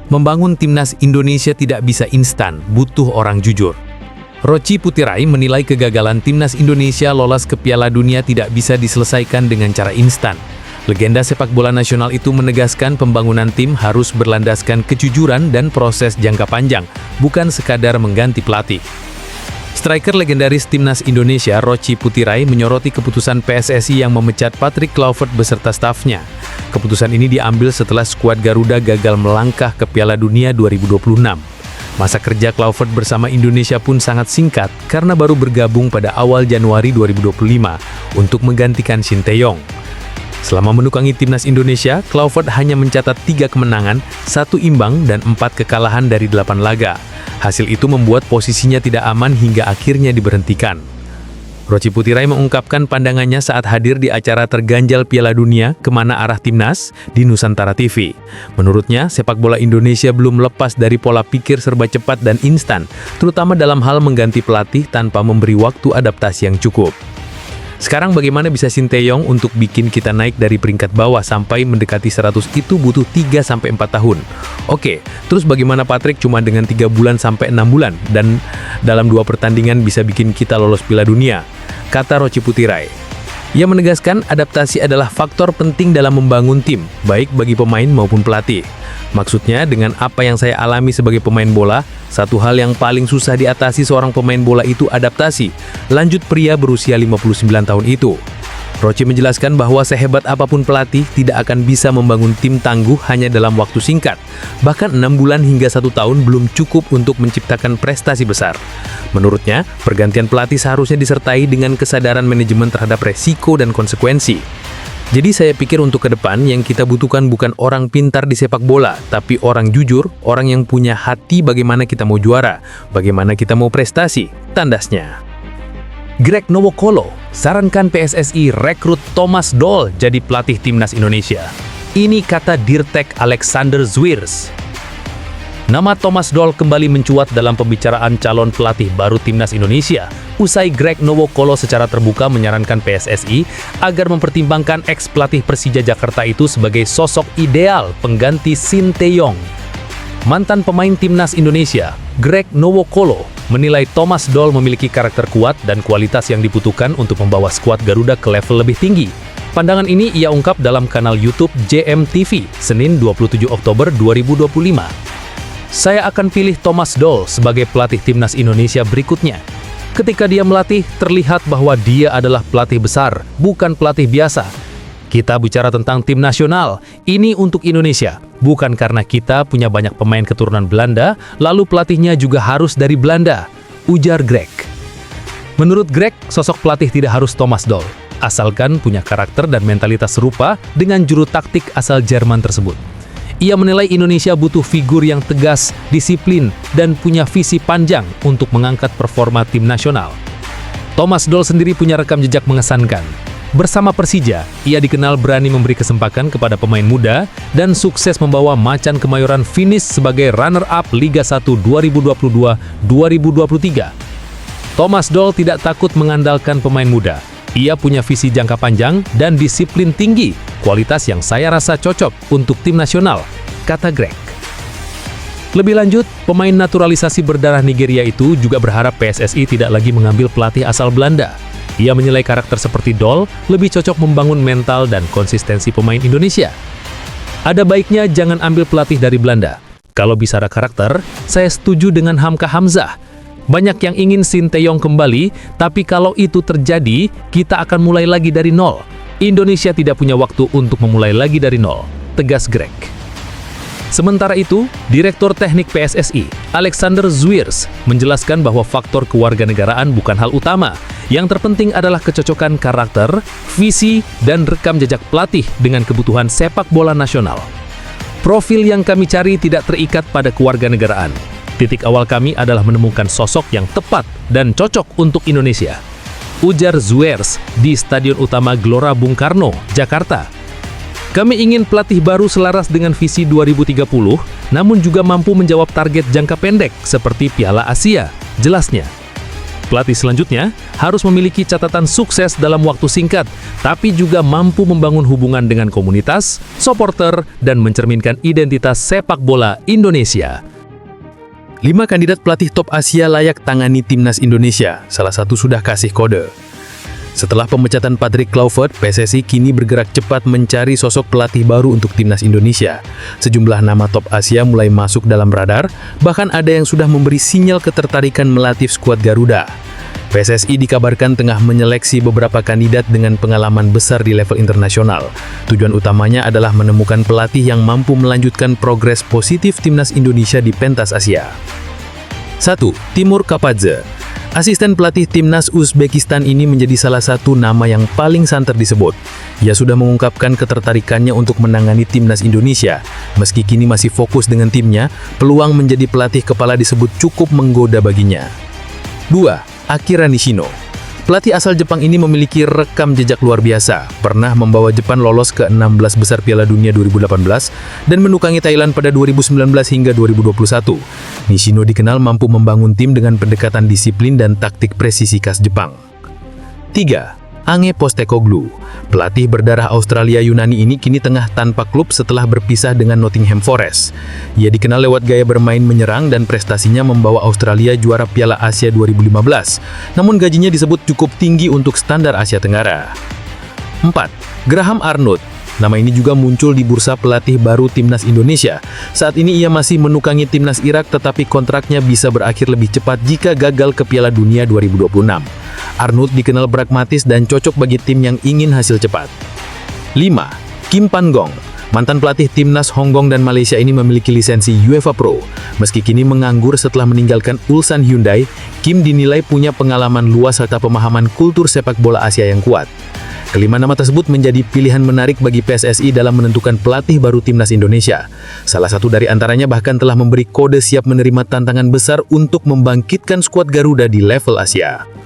Membangun timnas Indonesia tidak bisa instan, butuh orang jujur. Roci Putirai menilai kegagalan timnas Indonesia lolos ke Piala Dunia tidak bisa diselesaikan dengan cara instan. Legenda sepak bola nasional itu menegaskan pembangunan tim harus berlandaskan kejujuran dan proses jangka panjang, bukan sekadar mengganti pelatih. Striker legendaris timnas Indonesia, Roci Putirai, menyoroti keputusan PSSI yang memecat Patrick Kluivert beserta stafnya. Keputusan ini diambil setelah skuad Garuda gagal melangkah ke Piala Dunia 2026. Masa kerja Kluivert bersama Indonesia pun sangat singkat karena baru bergabung pada awal Januari 2025 untuk menggantikan Sinteyong. Selama menukangi timnas Indonesia, Kluivert hanya mencatat 3 kemenangan, 1 imbang, dan 4 kekalahan dari 8 laga. Hasil itu membuat posisinya tidak aman hingga akhirnya diberhentikan. Roci Putirai mengungkapkan pandangannya saat hadir di acara terganjal Piala Dunia Kemana Arah Timnas di Nusantara TV. Menurutnya, sepak bola Indonesia belum lepas dari pola pikir serba cepat dan instan, terutama dalam hal mengganti pelatih tanpa memberi waktu adaptasi yang cukup. Sekarang bagaimana bisa Sinteyong untuk bikin kita naik dari peringkat bawah sampai mendekati 100 itu butuh 3-4 tahun. Oke, terus bagaimana Patrick cuma dengan 3 bulan sampai 6 bulan dan dalam 2 pertandingan bisa bikin kita lolos Piala Dunia? Kata Roci Putirai. Ia menegaskan adaptasi adalah faktor penting dalam membangun tim, baik bagi pemain maupun pelatih. Maksudnya, dengan apa yang saya alami sebagai pemain bola, satu hal yang paling susah diatasi seorang pemain bola itu adaptasi, lanjut pria berusia 59 tahun itu. Roci menjelaskan bahwa sehebat apapun pelatih tidak akan bisa membangun tim tangguh hanya dalam waktu singkat. Bahkan 6 bulan hingga 1 tahun belum cukup untuk menciptakan prestasi besar. Menurutnya, pergantian pelatih seharusnya disertai dengan kesadaran manajemen terhadap resiko dan konsekuensi. Jadi saya pikir untuk ke depan yang kita butuhkan bukan orang pintar di sepak bola, tapi orang jujur, orang yang punya hati bagaimana kita mau juara, bagaimana kita mau prestasi, tandasnya. Greg Nowokolo sarankan PSSI rekrut Thomas Doll jadi pelatih timnas Indonesia. Ini kata Dirtek Alexander Zwiers. Nama Thomas Doll kembali mencuat dalam pembicaraan calon pelatih baru timnas Indonesia, usai Greg Nowokolo secara terbuka menyarankan PSSI agar mempertimbangkan ex-pelatih Persija Jakarta itu sebagai sosok ideal pengganti Sinteyong. Mantan pemain timnas Indonesia, Greg Nowokolo, menilai Thomas Doll memiliki karakter kuat dan kualitas yang dibutuhkan untuk membawa skuad Garuda ke level lebih tinggi. Pandangan ini ia ungkap dalam kanal YouTube JMTV, Senin 27 Oktober 2025. Saya akan pilih Thomas Doll sebagai pelatih timnas Indonesia berikutnya. Ketika dia melatih, terlihat bahwa dia adalah pelatih besar, bukan pelatih biasa. Kita bicara tentang tim nasional, ini untuk Indonesia, bukan karena kita punya banyak pemain keturunan Belanda, lalu pelatihnya juga harus dari Belanda, ujar Greg. Menurut Greg, sosok pelatih tidak harus Thomas Doll, asalkan punya karakter dan mentalitas serupa dengan juru taktik asal Jerman tersebut. Ia menilai Indonesia butuh figur yang tegas, disiplin, dan punya visi panjang untuk mengangkat performa tim nasional. Thomas Doll sendiri punya rekam jejak mengesankan. Bersama Persija, ia dikenal berani memberi kesempatan kepada pemain muda dan sukses membawa Macan Kemayoran finish sebagai runner-up Liga 1 2022-2023. Thomas Doll tidak takut mengandalkan pemain muda. Ia punya visi jangka panjang dan disiplin tinggi, kualitas yang saya rasa cocok untuk tim nasional, kata Greg. Lebih lanjut, pemain naturalisasi berdarah Nigeria itu juga berharap PSSI tidak lagi mengambil pelatih asal Belanda. Ia menilai karakter seperti Doll lebih cocok membangun mental dan konsistensi pemain Indonesia. Ada baiknya jangan ambil pelatih dari Belanda. Kalau bicara karakter, saya setuju dengan Hamka Hamzah. Banyak yang ingin Sinteyong kembali, tapi kalau itu terjadi, kita akan mulai lagi dari nol. Indonesia tidak punya waktu untuk memulai lagi dari nol, tegas Greg. Sementara itu, Direktur Teknik PSSI, Alexander Zwiers, menjelaskan bahwa faktor kewarganegaraan bukan hal utama. Yang terpenting adalah kecocokan karakter, visi, dan rekam jejak pelatih dengan kebutuhan sepak bola nasional. Profil yang kami cari tidak terikat pada kewarganegaraan. Titik awal kami adalah menemukan sosok yang tepat dan cocok untuk Indonesia, ujar Zwiers di Stadion Utama Gelora Bung Karno, Jakarta. Kami ingin pelatih baru selaras dengan visi 2030, namun juga mampu menjawab target jangka pendek seperti Piala Asia, jelasnya. Pelatih selanjutnya harus memiliki catatan sukses dalam waktu singkat, tapi juga mampu membangun hubungan dengan komunitas, supporter, dan mencerminkan identitas sepak bola Indonesia. 5 kandidat pelatih top Asia layak tangani timnas Indonesia, salah satu sudah kasih kode. Setelah pemecatan Patrick Kluivert, PSSI kini bergerak cepat mencari sosok pelatih baru untuk timnas Indonesia. Sejumlah nama top Asia mulai masuk dalam radar, bahkan ada yang sudah memberi sinyal ketertarikan melatih skuad Garuda. PSSI dikabarkan tengah menyeleksi beberapa kandidat dengan pengalaman besar di level internasional. Tujuan utamanya adalah menemukan pelatih yang mampu melanjutkan progres positif timnas Indonesia di pentas Asia. 1. Timur Kapadze. Asisten pelatih timnas Uzbekistan ini menjadi salah satu nama yang paling santer disebut. Ia sudah mengungkapkan ketertarikannya untuk menangani timnas Indonesia. Meski kini masih fokus dengan timnya, peluang menjadi pelatih kepala disebut cukup menggoda baginya. 2. Akira Nishino. Pelatih asal Jepang ini memiliki rekam jejak luar biasa, pernah membawa Jepang lolos ke 16 besar Piala Dunia 2018 dan menukangi Thailand pada 2019 hingga 2021. Nishino dikenal mampu membangun tim dengan pendekatan disiplin dan taktik presisi khas Jepang. 3. Ange Postecoglou. Pelatih berdarah Australia Yunani ini kini tengah tanpa klub setelah berpisah dengan Nottingham Forest. Ia dikenal lewat gaya bermain menyerang dan prestasinya membawa Australia juara Piala Asia 2015. Namun gajinya disebut cukup tinggi untuk standar Asia Tenggara. 4. Graham Arnold. Nama ini juga muncul di bursa pelatih baru timnas Indonesia. Saat ini ia masih menukangi timnas Irak, tetapi kontraknya bisa berakhir lebih cepat jika gagal ke Piala Dunia 2026. Arnold dikenal pragmatis dan cocok bagi tim yang ingin hasil cepat. 5. Kim Pan-gong. Mantan pelatih timnas Hong Kong dan Malaysia ini memiliki lisensi UEFA Pro. Meski kini menganggur setelah meninggalkan Ulsan Hyundai, Kim dinilai punya pengalaman luas serta pemahaman kultur sepak bola Asia yang kuat. Kelima nama tersebut menjadi pilihan menarik bagi PSSI dalam menentukan pelatih baru timnas Indonesia. Salah satu dari antaranya bahkan telah memberi kode siap menerima tantangan besar untuk membangkitkan skuad Garuda di level Asia.